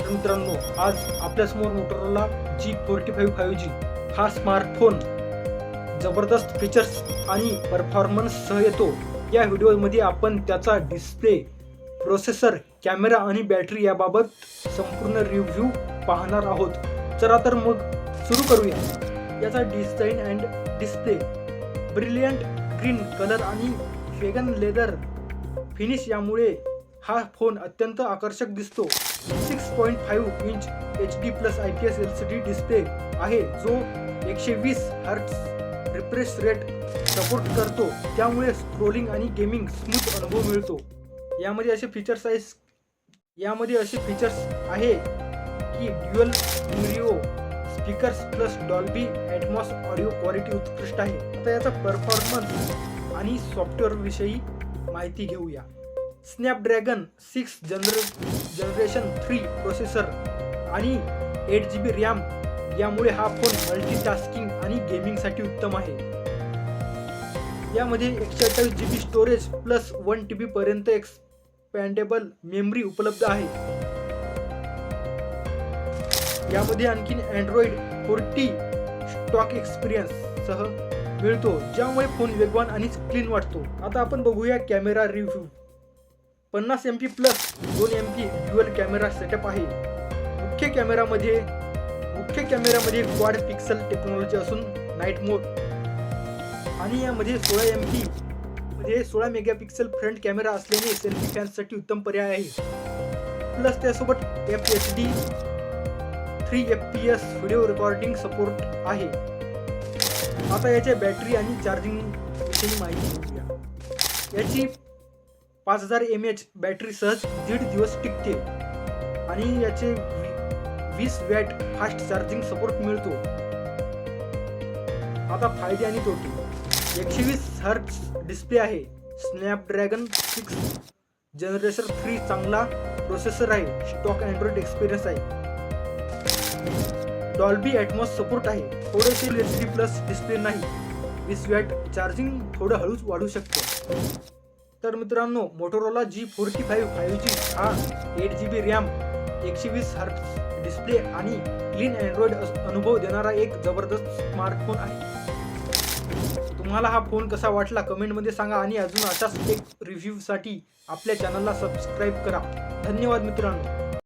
तर मित्रांनो, आज आपल्यासमोर मोटोरोला G45 5G हा स्मार्टफोन जबरदस्त फीचर्स आणि परफॉर्मन्ससह येतो. या व्हिडिओमध्ये आपण त्याचा डिस्प्ले, प्रोसेसर, कॅमेरा आणि बॅटरी याबाबत संपूर्ण रिव्ह्यू पाहणार आहोत. चला तर मग सुरू करूया. याचा design and display brilliant green colour आणि वेगन लेदर फिनिश यामुळे हा फोन अत्यंत आकर्षक दिसतो. 6.5 inch HD plus IPS LCD display आहे जो 120 हर्ट्झ रिफ्रेश रेट सपोर्ट करतो, त्यामुळे स्क्रोलिंग आणि गेमिंग स्मूथ अनुभव मिळतो. यामध्ये असे फीचर्स आहे की dual stereo speakers plus Dolby Atmos audio quality उत्कृष्ट आहे. आता याचा परफॉर्मन्स आणि सॉफ्टवेअर विषयी माहिती घेऊया. स्नॅपड्रॅगन 6 जनरेशन 3 प्रोसेसर आणि 8GB रॅम यामुळे हा फोन मल्टीटास्किंग आणि गेमिंगसाठी उत्तम आहे. यामध्ये 128GB स्टोरेज प्लस 1TB पर्यंत एक्सपॅन्डेबल मेमरी उपलब्ध आहे. यामध्ये आणखीन Android 40 स्टॉक एक्सपिरियन्स सह मिळतो, ज्यामुळे फोन वेगवान आणि क्लीन वाटतो. आता आपण बघूया camera review. 50 MP plus 2 MP dual camera setup आहे. मुख्य कॅमेरामध्ये क्वाड पिक्सल टेक्नॉलॉजी असून नाईट मोड आणि यामध्ये 16 मेगापिक्सल फ्रंट कॅमेरा असल्याने सेल्फी फॅन्ससाठी उत्तम पर्याय आहे. प्लस त्यासोबत FHD 3 FPS video recording support आहे. आता याच्या बॅटरी आणि चार्जिंग विषयी माहिती घेऊया. याची 5000 mAh बॅटरी सहज 1.5 दिवस टिकते आणि याचे 20 वॅट फास्ट चार्जिंग सपोर्ट मिळतो. आता फायदे आणि तोटे. 120 हर्ट्झ डिस्प्ले आहे. स्नॅपड्रॅगन 6 जनरेशन 3 चांगला प्रोसेसर आहे. स्टॉक अँड्रॉइड एक्सपिरियन्स आहे. डॉल्बी ॲटमॉस सपोर्ट आहे. थोडेसे LCD प्लस डिस्प्ले नाही. 20 वॅट चार्जिंग थोडं हळूच वाढू शकते. तर मित्रांनो, मोटोरोला G45 5G हा 8GB रॅम, 120 हर्ट्झ डिस्प्ले आणि क्लीन अँड्रॉइड अनुभव देणारा एक जबरदस्त स्मार्टफोन आहे. तुम्हाला हा फोन कसा वाटला कमेंटमध्ये सांगा आणि अजून अशाच एक रिव्ह्यूसाठी आपल्या चॅनलला सबस्क्राईब करा. धन्यवाद मित्रांनो.